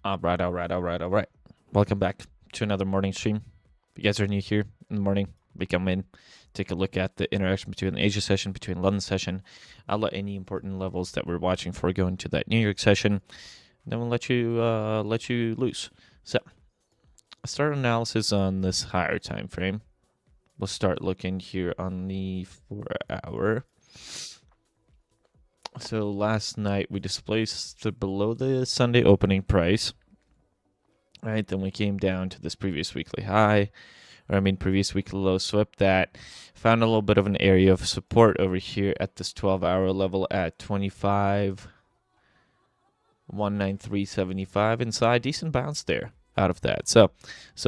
All right. Welcome back to another morning stream. If you guys are new here in the morning, we come in, take a look at the interaction between the Asia session, between London session. I'll let any important levels that we're watching for go into that New York session. Then we'll let you loose. So, start analysis on this higher time frame. We'll start looking here on the 4-hour. So last night we displaced below the Sunday opening price. Right, then we came down to this previous weekly high, previous weekly low, swept that, found a little bit of an area of support over here at this 12-hour level at 25,193.75 inside. Decent bounce there out of that. So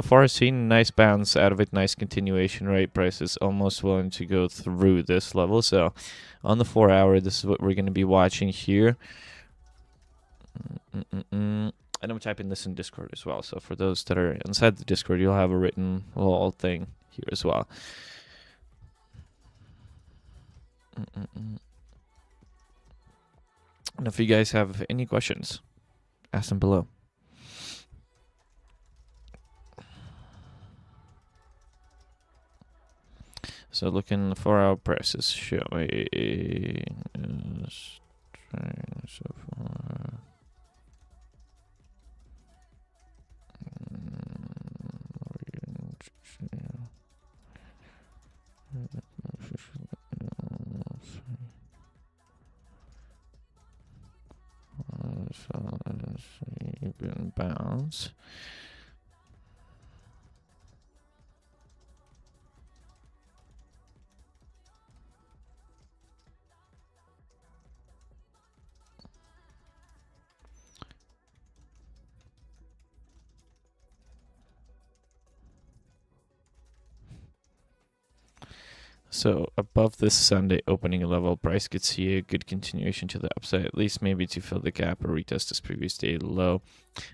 far seen a nice bounce out of it, nice continuation, right? Price is almost willing to go through this level. So on the 4-hour, this is what we're going to be watching here. And I'm typing this in Discord as well. So for those that are inside the Discord, you'll have a written little thing here as well. And if you guys have any questions, ask them below. So looking, the 4-hour price is showing so far. Even bounce. So above this Sunday opening level, price could see a good continuation to the upside, at least maybe to fill the gap or retest this previous day low.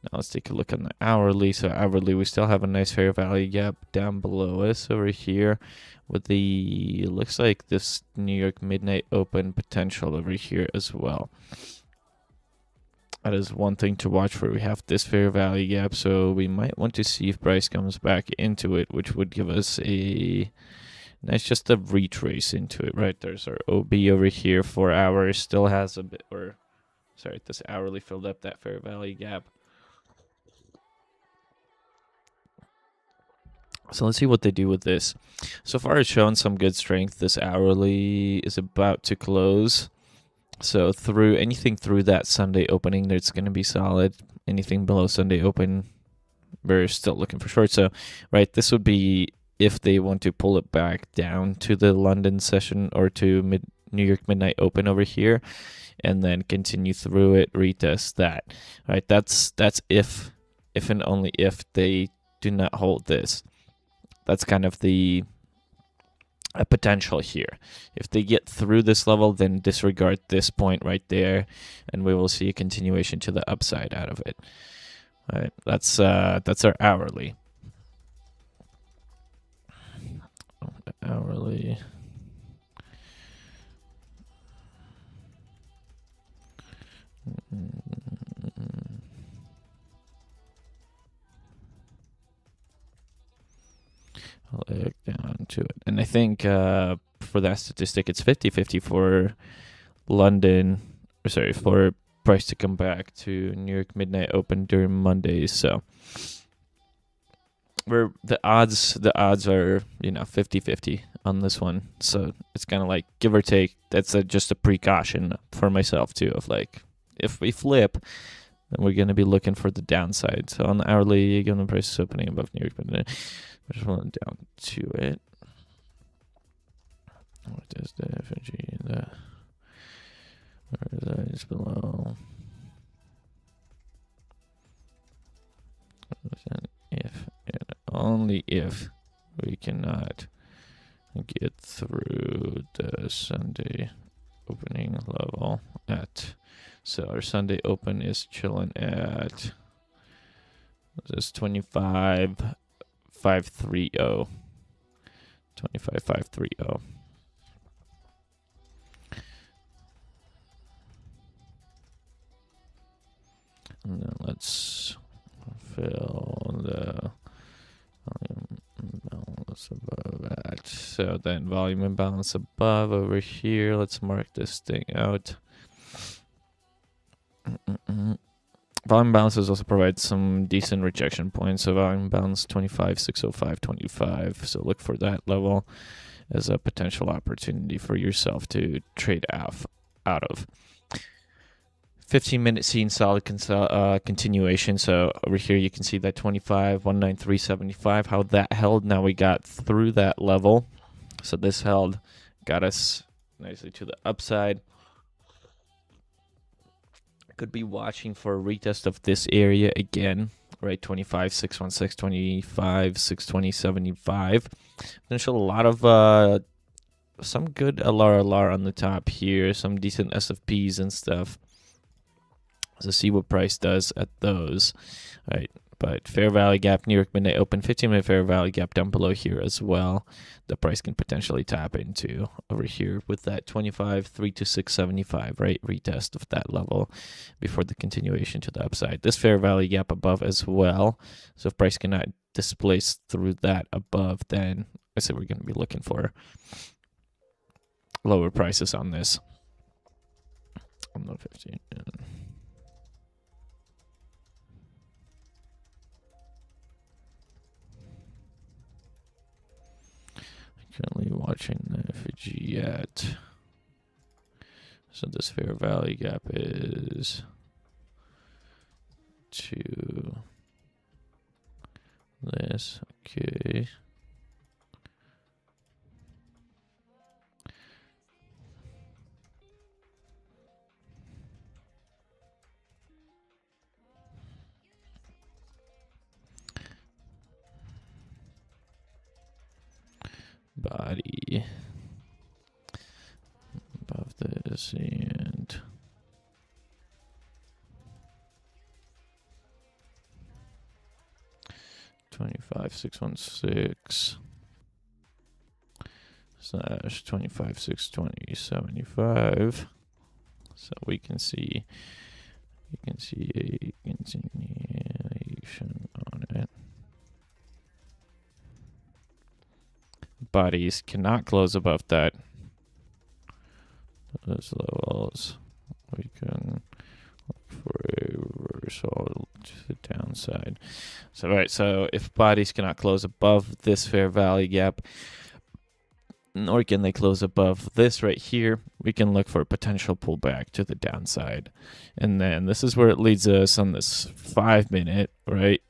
Now let's take a look on the hourly. So hourly, we still have a nice fair value gap down below us over here with the, looks like this New York midnight open potential over here as well. That is one thing to watch for. We have this fair value gap, so we might want to see if price comes back into it, which would give us a nice just a retrace into it, right? There's our OB over here. 4 hours still has a bit, or sorry, this hourly filled up that fair value gap. So let's see what they do with this. So far it's shown some good strength. This hourly is about to close. So through anything through that Sunday opening, that's going to be solid. Anything below Sunday open, we're still looking for short. So, right, this would be if they want to pull it back down to the London session or to New York midnight open over here, and then continue through it, retest that. Right, that's if and only if they do not hold this. That's kind of the potential here. If they get through this level, then disregard this point right there, and we will see a continuation to the upside out of it. All right, that's our hourly. Hourly. I'll look down to it. And I think for that statistic, it's 50-50 for London, or sorry, for price to come back to New York midnight open during Mondays. So where the odds are, 50-50 on this one. So it's kind of like give or take. That's just a precaution for myself too, of like, if we flip, then we're going to be looking for the downside. So on the hourly, again, the price is opening above New York midnight. I just want down to it. What is the FNG? Where is that? Just below. If and only if we cannot get through the Sunday opening level at. So our Sunday open is chilling at this 25,530. 25,530. And then let's above that. So then volume imbalance above over here. Let's mark this thing out. Volume balances also provide some decent rejection points. So volume balance 25, 605, 25. So look for that level as a potential opportunity for yourself to trade out of. 15-minute scene solid continuation. So over here you can see that 25, 193.75, how that held. Now we got through that level. So this held, got us nicely to the upside. Could be watching for a retest of this area again, right? 25, 616, 25, 620, 75. Potential a lot of some good LR on the top here, some decent SFPs and stuff. So see what price does at those. All right, but fair value gap, New York midnight open, 15-minute fair value gap down below here as well. The price can potentially tap into over here with that 25, 3 to 675, right? Retest of that level before the continuation to the upside. This fair value gap above as well. So if price cannot displace through that above, then I say we're going to be looking for lower prices on this. On the 15. Currently watching the FG yet. So this fair value gap is to this. Okay. Body above this and $25,616 slash $25,620.75. So we can see a continuation on it. Bodies cannot close above that. Those levels. We can look for a reversal to the downside. So, right, so if bodies cannot close above this fair value gap, nor can they close above this right here, we can look for a potential pullback to the downside. And then this is where it leads us on this 5-minute, right?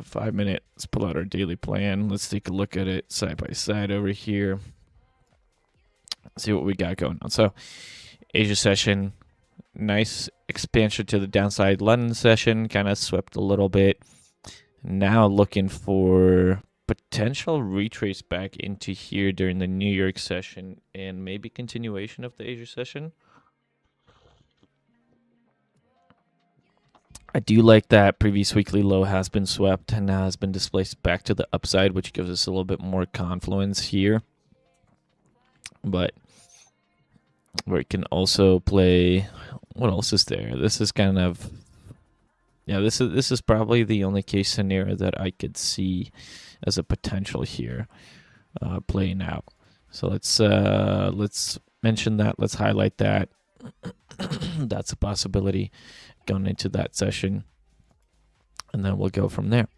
5 minute. Let's pull out our daily plan. Let's take a look at it side by side over here. See what we got going on. So Asia session, nice expansion to the downside. London session kind of swept a little bit. Now looking for potential retrace back into here during the New York session and maybe continuation of the Asia session. I do like that previous weekly low has been swept and now has been displaced back to the upside, which gives us a little bit more confluence here. But where it can also play, what else is there? This is kind of, yeah, this is probably the only case scenario that I could see as a potential here playing out. So let's mention that. Let's highlight that. That's a possibility going into that session, and then we'll go from there.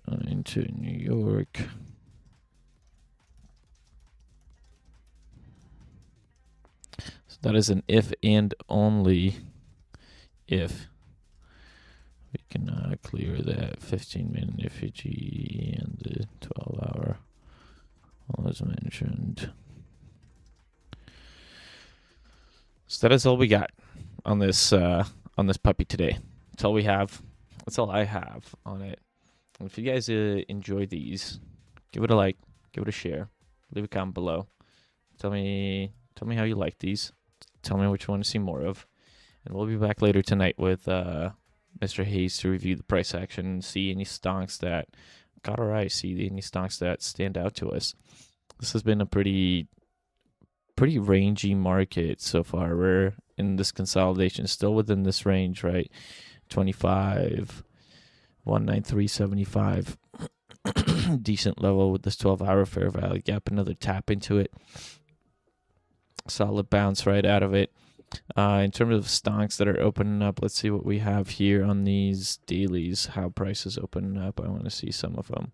Going to New York. So that is an if and only if we can clear that 15-minute effigy and the 12-hour, as mentioned. So that is all we got on this puppy today. That's all we have. That's all I have on it. And if you guys enjoy these, give it a like, give it a share, leave a comment below. Tell me how you like these. Tell me what you want to see more of. And we'll be back later tonight with Mr. Hayes to review the price action and see any stocks that got our eyes, see any stocks that stand out to us. This has been a pretty rangy market so far. We're in this consolidation, still within this range, right? 25, 193.75. Decent level with this 12-hour fair value gap. Another tap into it. Solid bounce right out of it. In terms of stocks that are opening up, let's see what we have here on these dailies. How prices opening up. I want to see some of them.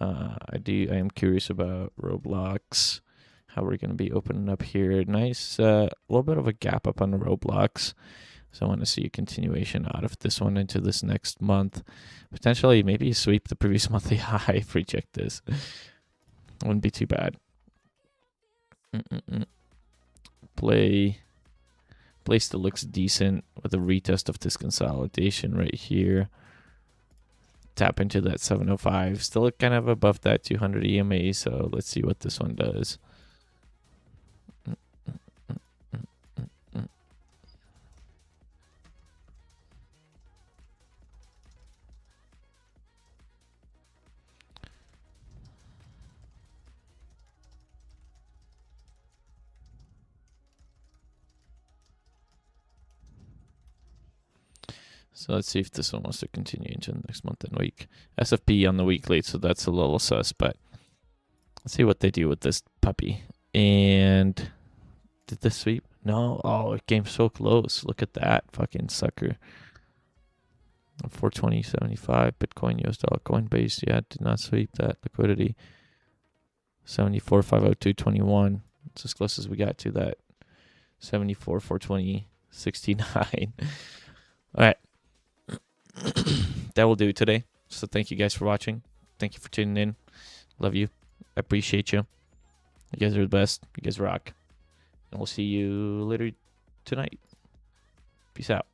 I am curious about Roblox. How we're going to be opening up here. Nice, little bit of a gap up on the Roblox. So I want to see a continuation out of this one into this next month. Potentially, maybe sweep the previous monthly high if we check this. Wouldn't be too bad. Play still looks decent with a retest of this consolidation right here. Tap into that 705. Still kind of above that 200 EMA, so let's see what this one does. So let's see if this one wants to continue into the next month and week. SFP on the weekly, so that's a little sus, but let's see what they do with this puppy. And did this sweep? No. Oh, it came so close. Look at that fucking sucker. 420.75 Bitcoin, US dollar, Coinbase. Yeah, did not sweep that liquidity. 74.502.21. It's as close as we got to that. 74.420.69. All right. That will do it today. So thank you guys for watching. Thank you for tuning in. Love you. I appreciate you. You guys are the best. You guys rock. And we'll see you later tonight. Peace out.